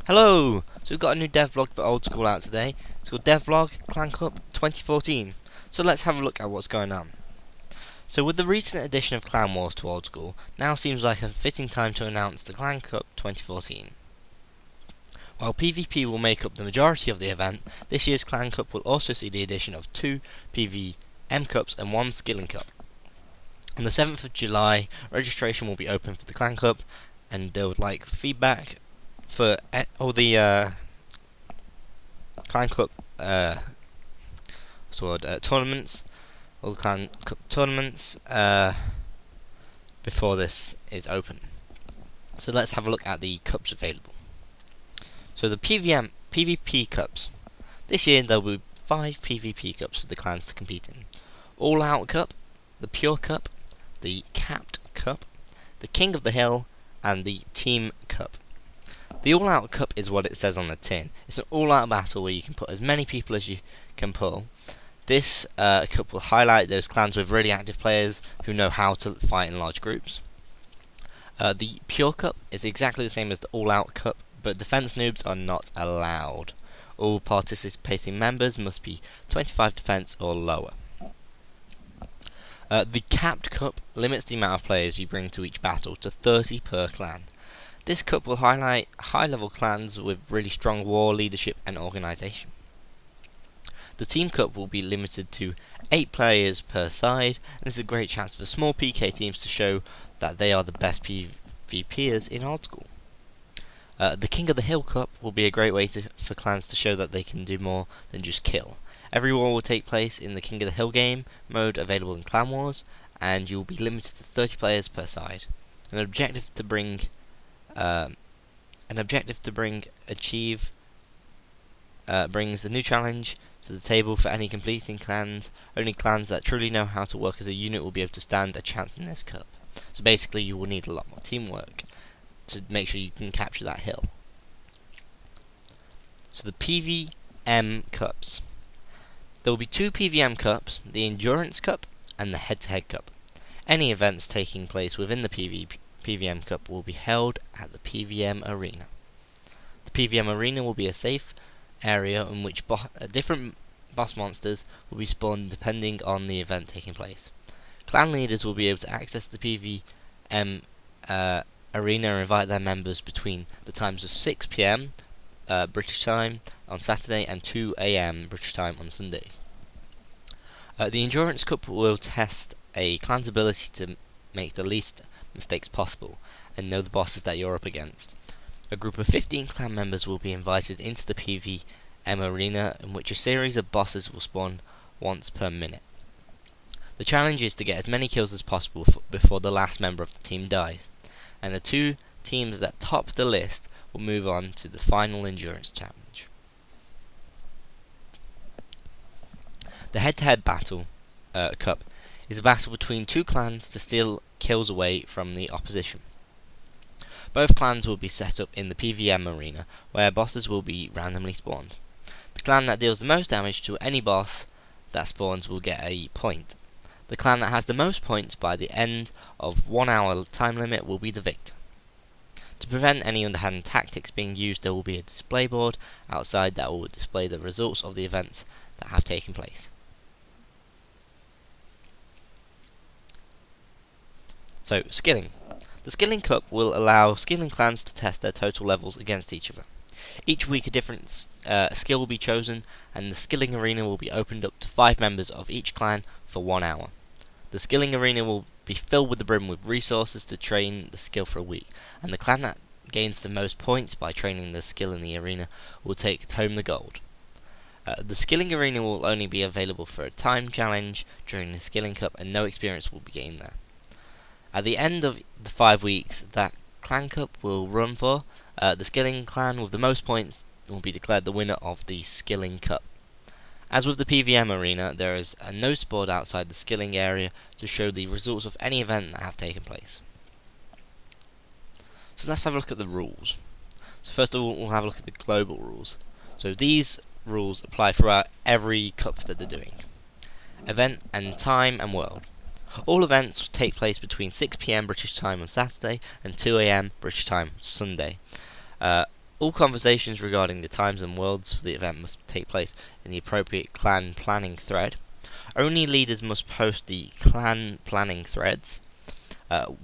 Hello! So we've got a new devlog for Old School out today. It's called Devlog Clan Cup 2014. So let's have a look at what's going on. So with the recent addition of Clan Wars to Old School, now seems like a fitting time to announce the Clan Cup 2014. While PvP will make up the majority of the event, this year's Clan Cup will also see the addition of 2 PvM Cups and 1 Skilling Cup. On the 7th of July, registration will be open for the Clan Cup, and they would like feedback for all the Clan Cup tournaments, all the Clan Cup tournaments before this is open. So let's have a look at the cups available. So the PvP cups. This year there will be 5 PvP cups for the clans to compete in. All Out Cup, the Pure Cup, the Capped Cup, the King of the Hill, and the Team Cup. The All Out Cup is what it says on the tin. It's an all-out battle where you can put as many people as you can pull. This cup will highlight those clans with really active players who know how to fight in large groups. The Pure Cup is exactly the same as the All Out Cup, but defense noobs are not allowed. All participating members must be 25 defense or lower. The Capped Cup limits the amount of players you bring to each battle to 30 per clan. This cup will highlight high-level clans with really strong war leadership and organisation. The Team Cup will be limited to 8 players per side, and this is a great chance for small PK teams to show that they are the best PvPers in Old School. The King of the Hill Cup will be a great way for clans to show that they can do more than just kill. Every war will take place in the King of the Hill game mode available in Clan Wars, and you will be limited to 30 players per side. An objective to bring brings a new challenge to the table for any completing clans. Only clans that truly know how to work as a unit will be able to stand a chance in this cup. So basically you will need a lot more teamwork to make sure you can capture that hill. So the PvM Cups. There will be 2 PvM Cups, the Endurance Cup and the Head-to-Head Cup. Any events taking place within the PvM Cup will be held at the PvM Arena. The PvM Arena will be a safe area in which different boss monsters will be spawned depending on the event taking place. Clan leaders will be able to access the PvM Arena and invite their members between the times of 6 PM British time on Saturday and 2 AM British time on Sundays. The Endurance Cup will test a clan's ability to make the least mistakes possible and know the bosses that you're up against. A group of 15 clan members will be invited into the PvM Arena, in which a series of bosses will spawn once per minute. The challenge is to get as many kills as possible before the last member of the team dies, and the 2 teams that top the list will move on to the final endurance challenge. The Head-to-Head Battle Cup is a battle between 2 clans to steal kills away from the opposition. Both clans will be set up in the PvM Arena, where bosses will be randomly spawned. The clan that deals the most damage to any boss that spawns will get a point. The clan that has the most points by the end of 1 hour time limit will be the victor. To prevent any underhand tactics being used, there will be a display board outside that will display the results of the events that have taken place. So, skilling. The Skilling Cup will allow skilling clans to test their total levels against each other. Each week a different skill will be chosen, and the Skilling Arena will be opened up to 5 members of each clan for 1 hour. The Skilling Arena will be filled with the brim with resources to train the skill for a week, and the clan that gains the most points by training the skill in the arena will take home the gold. The Skilling Arena will only be available for a time challenge during the Skilling Cup, and no experience will be gained there. At the end of the 5 weeks that Clan Cup will run for, the Skilling clan with the most points will be declared the winner of the Skilling Cup. As with the PvM Arena, there is a notice board outside the skilling area to show the results of any event that have taken place. So let's have a look at the rules. So first of all, we'll have a look at the global rules. So these rules apply throughout every cup that they're doing. Event and time and world. All events take place between 6 PM British time on Saturday and 2 AM British time Sunday. All conversations regarding the times and worlds for the event must take place in the appropriate clan planning thread. Only leaders must post the clan planning threads.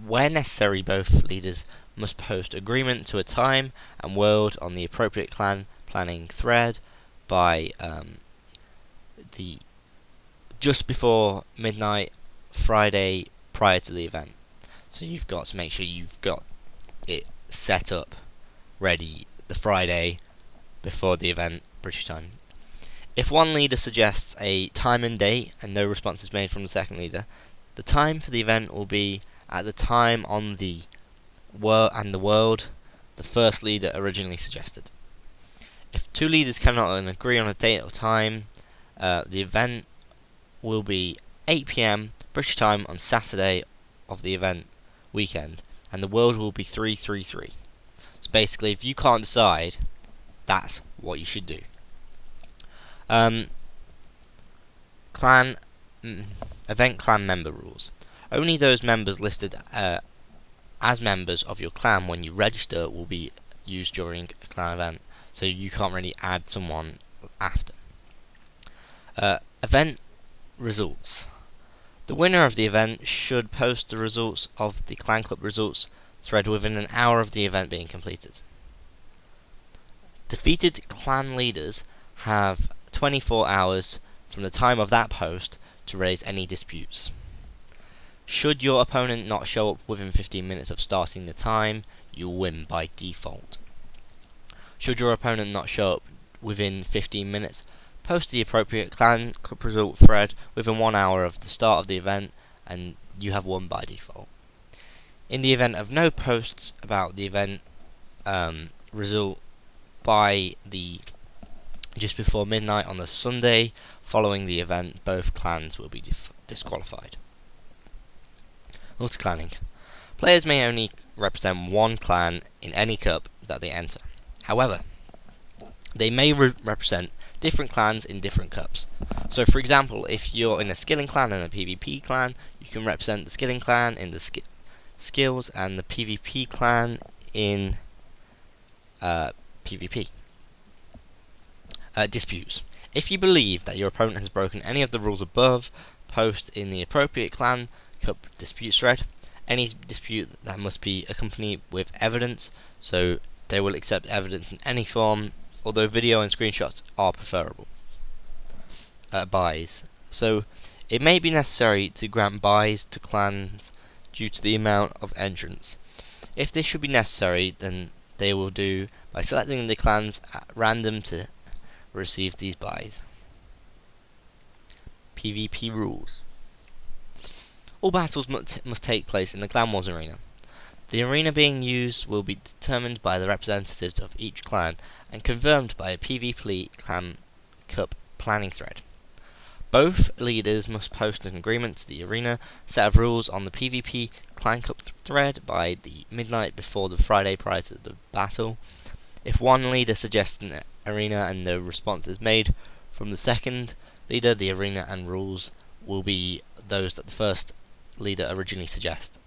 Where necessary, both leaders must post agreement to a time and world on the appropriate clan planning thread by the just before midnight Friday prior to the event. So you've got to make sure you've got it set up ready the Friday before the event, British time. If one leader suggests a time and date and no response is made from the second leader, the time for the event will be at the time on the world the first leader originally suggested. If two leaders cannot agree on a date or time, the event will be 8 PM British time on Saturday of the event weekend, and the world will be 333. So basically, if you can't decide, that's what you should do. Event clan member rules. Only those members listed as members of your clan when you register will be used during a clan event, so you can't really add someone after. Event results. The winner of the event should post the results of the clan club results thread within an hour of the event being completed. Defeated clan leaders have 24 hours from the time of that post to raise any disputes. Should your opponent not show up within 15 minutes of starting the time, you'll win by default. Should your opponent not show up within 15 minutes, post the appropriate clan club result thread within 1 hour of the start of the event, and you have won by default. In the event of no posts about the event result by the just before midnight on the Sunday following the event, both clans will be disqualified. Multi-clanning. Players may only represent one clan in any cup that they enter. However, they may represent different clans in different cups. So for example, if you're in a skilling clan and a PvP clan, you can represent the skilling clan in the skills and the PvP clan in PvP. Disputes. If you believe that your opponent has broken any of the rules above, post in the appropriate clan cup dispute thread. Any dispute that must be accompanied with evidence, so they will accept evidence in any form, although video and screenshots are preferable. Buys. So it may be necessary to grant buys to clans due to the amount of entrants. If this should be necessary, then they will do by selecting the clans at random to receive these buys. PvP rules. All battles must take place in the Clan Wars arena. The arena being used will be determined by the representatives of each clan and confirmed by a PvP Clan Cup planning thread. Both leaders must post an agreement to the arena set of rules on the PvP Clan Cup thread by the midnight before the Friday prior to the battle. If one leader suggests an arena and no response is made from the second leader, the arena and rules will be those that the first leader originally suggests.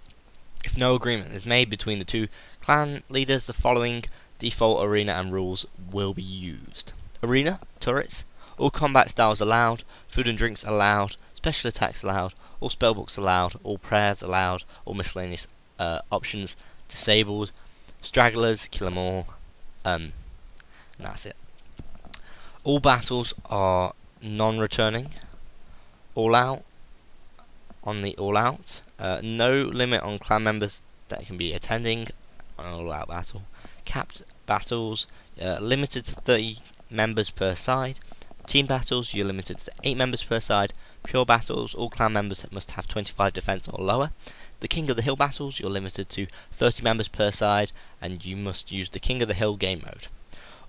If no agreement is made between the two clan leaders, the following default arena and rules will be used. Arena, turrets, all combat styles allowed, food and drinks allowed, special attacks allowed, all spellbooks allowed, all prayers allowed, all miscellaneous options disabled, stragglers, kill them all, and that's it. All battles are non-returning, all out, on the all out, no limit on clan members that can be attending on an all out battle, capped battles, limited to 30 members per side, team battles you're limited to 8 members per side, pure battles all clan members must have 25 defense or lower, the King of the Hill battles you're limited to 30 members per side and you must use the King of the Hill game mode.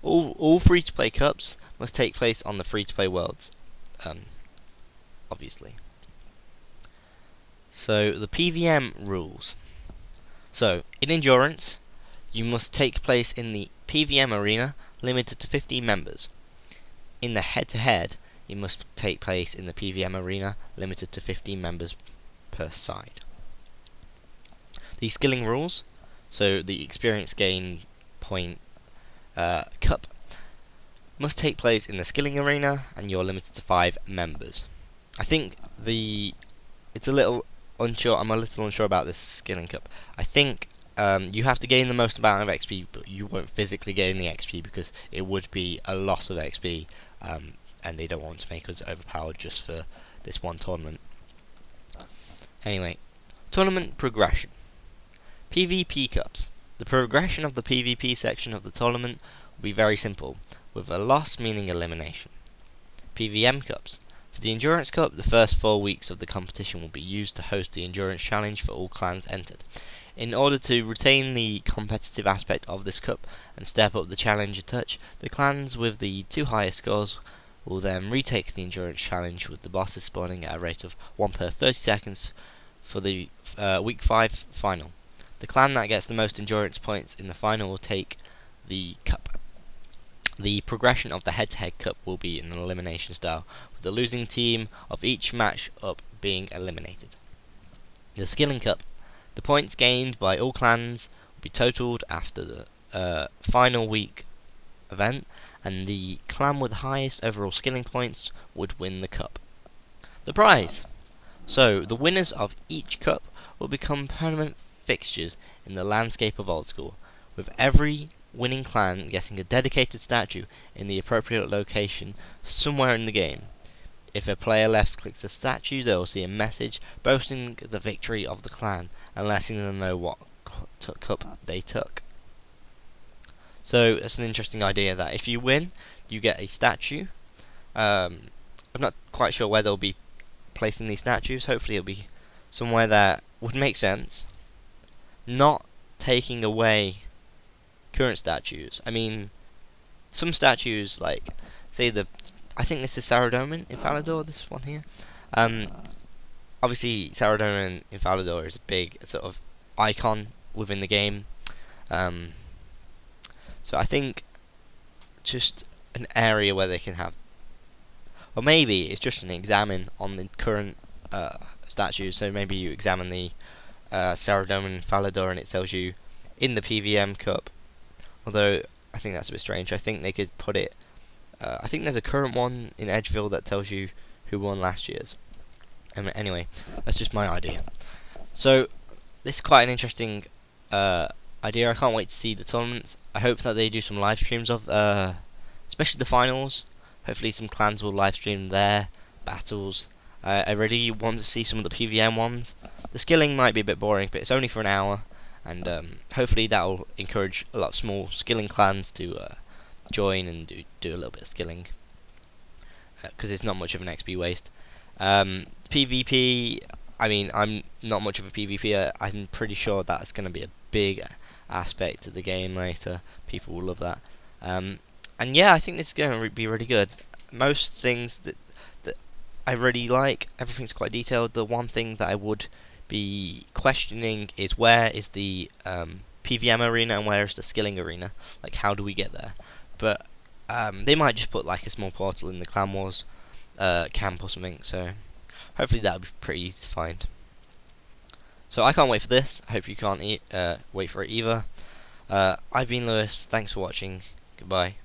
All free to play cups must take place on the free to play worlds, obviously. So the PVM rules. So in endurance, you must take place in the PVM arena, limited to 15 members. In the head-to-head, you must take place in the PVM arena, limited to 15 members per side. The skilling rules. So the experience gain point Cup must take place in the skilling arena, and you're limited to 5 members. I think it's a little unsure. I'm a little unsure about this skilling cup. I think you have to gain the most amount of XP, but you won't physically gain the XP because it would be a loss of XP, and they don't want to make us overpowered just for this one tournament. Anyway, tournament progression. PvP cups. The progression of the PvP section of the tournament will be very simple, with a loss meaning elimination. PvM cups. For the Endurance Cup, the first 4 weeks of the competition will be used to host the Endurance Challenge for all clans entered. In order to retain the competitive aspect of this cup and step up the challenge a touch, the clans with the 2 highest scores will then retake the Endurance Challenge, with the bosses spawning at a rate of 1 per 30 seconds for the week 5 final. The clan that gets the most endurance points in the final will take the cup. The progression of the head-to-head cup will be in an elimination style, with the losing team of each match up being eliminated. The skilling cup. The points gained by all clans will be totaled after the final week event, and the clan with the highest overall skilling points would win the cup. The prize. So, the winners of each cup will become permanent fixtures in the landscape of Old School, with every winning clan getting a dedicated statue in the appropriate location somewhere in the game. If a player left-clicks the statue, they will see a message boasting the victory of the clan and letting them know what cup they took. So it's an interesting idea that if you win, you get a statue. I'm not quite sure where they'll be placing these statues. Hopefully it'll be somewhere that would make sense, not taking away current statues. I mean, some statues, like, say I think this is Saradomin in Falador, this one here. Obviously, Saradomin in Falador is a big sort of icon within the game. So I think just an area where they can have, or maybe it's just an examine on the current statues. So maybe you examine the Saradomin in Falador and it tells you in the PVM Cup. Although I think that's a bit strange. I think they could put it. I think there's a current one in Edgeville that tells you who won last year's. Anyway, that's just my idea. So this is quite an interesting idea. I can't wait to see the tournaments. I hope that they do some live streams of, especially the finals. Hopefully some clans will live stream their battles. I really want to see some of the PVM ones. The skilling might be a bit boring, but it's only for an hour, and hopefully that will encourage a lot of small skilling clans to join and do a little bit of skilling, because it's not much of an XP waste. PvP, I mean, I'm not much of a PvPer. I'm pretty sure that's going to be a big aspect of the game later. People will love that. And yeah, I think this is going to be really good. Most things that I really like, everything's quite detailed. The one thing that I would be questioning is where is the PVM arena and where is the skilling arena? Like, how do we get there? But they might just put like a small portal in the Clan Wars camp or something, so hopefully that'll be pretty easy to find. So I can't wait for this. I hope you can't wait for it either. I've been Lewis. Thanks for watching. Goodbye.